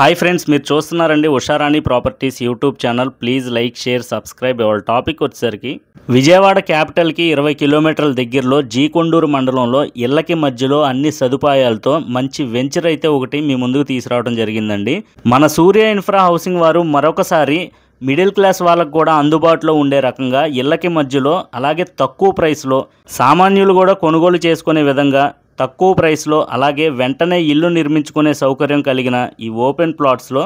Hi friends, మీరు చూస్తున్నారండి Usharani properties YouTube channel. Please like, share, subscribe. వాళ్ళ టాపిక్ వచ్చేసరికి విజయవాడ క్యాపిటల్కి 20 కిలోమీటర్ల దగ్గరలో జీకొండూరు మండలంలో ఇళ్లకి మధ్యలో అన్ని సదుపాయాలతో మంచి వెంచర్ అయితే ఒకటి మీ ముందుకు తీసుకురావడం జరిగిందండి. మన సూర్య ఇన్ఫ్రా హౌసింగ్ వారు మరొకసారి మిడిల్ క్లాస్ వాళ్ళకు కూడా అందుబాటులో ఉండే రకంగా ఇళ్లకి మధ్యలో అలాగే తక్కువ ప్రైస్లో సామాన్యులు కూడా కొనుగోలు చేసుకునే విధంగా తక్కువ ప్రైస్లో అలాగే వెంటనే ఇల్లు నిర్మించుకునే సౌకర్యం కలిగిన ఈ ఓపెన్ ప్లాట్స్లో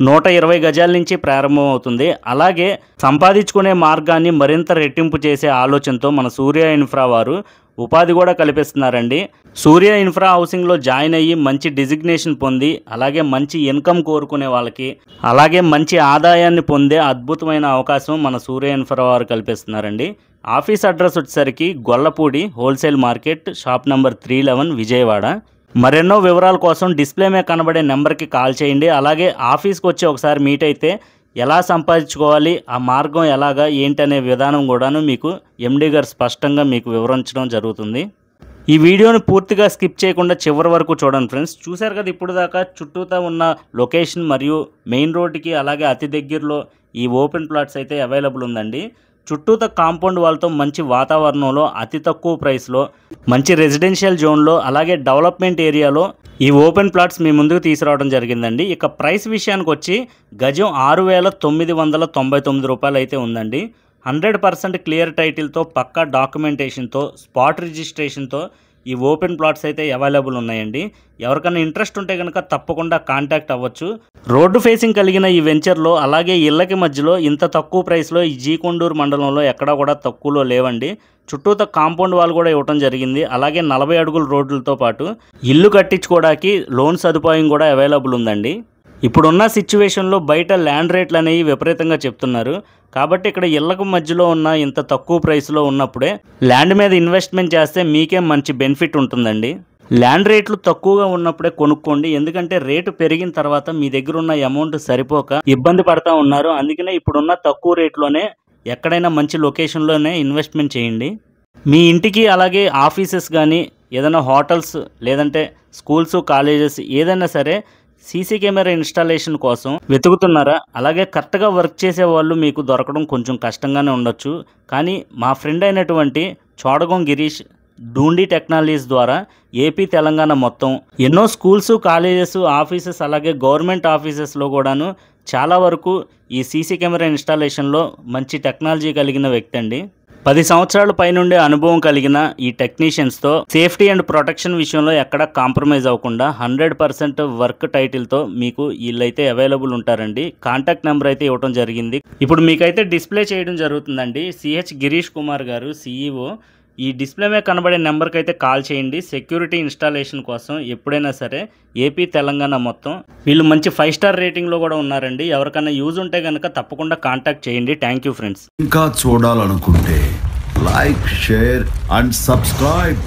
120 గజాల నుంచి ప్రారంభం అవుతుంది. అలాగే సంపాదించుకునే మార్గాన్ని మరింత రెట్టింపు చేసే ఆలోచనతో మన సూర్య ఇన్ఫ్రా వారు ఉపాధి కూడా కల్పిస్తున్నారండి. సూర్య ఇన్ఫ్రా హౌసింగ్లో జాయిన్ అయ్యి మంచి డిజిగ్నేషన్ పొంది అలాగే మంచి ఇన్కమ్ కోరుకునే వాళ్ళకి అలాగే మంచి ఆదాయాన్ని పొందే అద్భుతమైన అవకాశం మన సూర్య ఇన్ఫ్రా వారు కల్పిస్తున్నారండి. ఆఫీస్ అడ్రస్ వచ్చేసరికి Gollapudi wholesale market, shop number 311, Vijayawada. మరెన్నో వివరాల కోసం డిస్ప్లే మీద కనబడే నెంబర్కి కాల్ చేయండి. అలాగే ఆఫీస్కి వచ్చి ఒకసారి మీట్ అయితే ఎలా సంపాదించుకోవాలి, ఆ మార్గం ఎలాగా ఏంటనే విధానం కూడాను మీకు ఎండి గారు స్పష్టంగా మీకు వివరించడం జరుగుతుంది. ఈ వీడియోని పూర్తిగా స్కిప్ చేయకుండా చివరి వరకు చూడండి ఫ్రెండ్స్. చూశారు కదా ఇప్పుడు దాకా చుట్టూతా ఉన్న లొకేషన్ మరియు మెయిన్ రోడ్డుకి అలాగే అతి దగ్గరలో ఈ ఓపెన్ ప్లాట్స్ అయితే అవైలబుల్ ఉందండి. చుట్టూత కాంపౌండ్ వాళ్ళతో మంచి వాతావరణంలో అతి తక్కువ ప్రైస్లో మంచి రెసిడెన్షియల్ జోన్లో అలాగే డెవలప్మెంట్ ఏరియాలో ఈ ఓపెన్ ప్లాట్స్ మీ ముందుకు తీసుకురావడం జరిగిందండి. ఇక ప్రైస్ విషయానికి వచ్చి గజం 6,999 రూపాయలు అయితే ఉందండి. 100% క్లియర్ టైటిల్తో పక్కా డాక్యుమెంటేషన్తో స్పాట్ రిజిస్ట్రేషన్తో ఈ ఓపెన్ ప్లాట్స్ అయితే అవైలబుల్ ఉన్నాయండి. ఎవరికైనా ఇంట్రెస్ట్ ఉంటే కనుక తప్పకుండా కాంటాక్ట్ అవ్వచ్చు. రోడ్డు ఫేసింగ్ కలిగిన ఈ వెంచర్లో అలాగే ఇళ్ళకి మధ్యలో ఇంత తక్కువ ప్రైస్లో ఈ జీకొండూరు మండలంలో ఎక్కడా కూడా తక్కువలో లేవండి. చుట్టూత కాంపౌండ్ వాల్ కూడా ఇవ్వడం జరిగింది. అలాగే 40 అడుగుల రోడ్లతో పాటు ఇల్లు కట్టించుకోవడానికి లోన్ సదుపాయం కూడా అవైలబుల్ ఉందండి. ఇప్పుడున్న సిచ్యువేషన్లో బయట ల్యాండ్ రేట్లు అనేవి విపరీతంగా చెప్తున్నారు. కాబట్టి ఇక్కడ ఇళ్లకు మధ్యలో ఉన్న ఇంత తక్కువ ప్రైస్లో ఉన్నప్పుడే ల్యాండ్ మీద ఇన్వెస్ట్మెంట్ చేస్తే మీకే మంచి బెనిఫిట్ ఉంటుందండి. ల్యాండ్ రేట్లు తక్కువగా ఉన్నప్పుడే కొనుక్కోండి. ఎందుకంటే రేటు పెరిగిన తర్వాత మీ దగ్గర ఉన్న అమౌంట్ సరిపోక ఇబ్బంది పడతా ఉన్నారు. అందుకనే ఇప్పుడున్న తక్కువ రేట్లోనే ఎక్కడైనా మంచి లొకేషన్లోనే ఇన్వెస్ట్మెంట్ చేయండి. మీ ఇంటికి అలాగే ఆఫీసెస్ కానీ ఏదైనా హోటల్స్ లేదంటే స్కూల్స్, కాలేజెస్ ఏదైనా సరే సీసీ కెమెరా ఇన్స్టాలేషన్ కోసం వెతుకుతున్నారా? అలాగే కరెక్ట్గా వర్క్ చేసే వాళ్ళు మీకు దొరకడం కొంచెం కష్టంగానే ఉండొచ్చు. కానీ మా ఫ్రెండ్ అయినటువంటి చోడగం గిరీష్ డూండి టెక్నాలజీస్ ద్వారా ఏపీ, తెలంగాణ మొత్తం ఎన్నో స్కూల్స్, కాలేజెస్, ఆఫీసెస్ అలాగే గవర్నమెంట్ ఆఫీసెస్లో కూడాను చాలా వరకు ఈ సీసీ కెమెరా ఇన్స్టాలేషన్లో మంచి టెక్నాలజీ కలిగిన వ్యక్తి అండి. 10 సంవత్సరాల పైనుండే అనుభవం కలిగిన ఈ టెక్నీషియన్స్తో సేఫ్టీ అండ్ ప్రొటెక్షన్ విషయంలో ఎక్కడా కాంప్రమైజ్ అవ్వకుండా 100% వర్క్ టైటిల్తో మీకు వీళ్ళైతే అవైలబుల్ ఉంటారండి. కాంటాక్ట్ నెంబర్ అయితే ఇవ్వడం జరిగింది. ఇప్పుడు మీకైతే డిస్ప్లే చేయడం జరుగుతుందండి. సిహెచ్ గిరీష్ కుమార్ గారు, CEO. ఈ డిస్ప్లే మీద కనబడే నెంబర్కి అయితే కాల్ చేయండి. సెక్యూరిటీ ఇన్స్టాలేషన్ కోసం ఎప్పుడైనా సరే ఏపీ, తెలంగాణ మొత్తం వీళ్ళు మంచి 5 స్టార్ రేటింగ్లో కూడా ఉన్నారండి. ఎవరికైనా యూజ్ ఉంటే కనుక తప్పకుండా కాంటాక్ట్ చేయండి. Thank you friends. ఇంకా చూడాలనుకుంటే లైక్, షేర్ అండ్ సబ్స్క్రైబ్.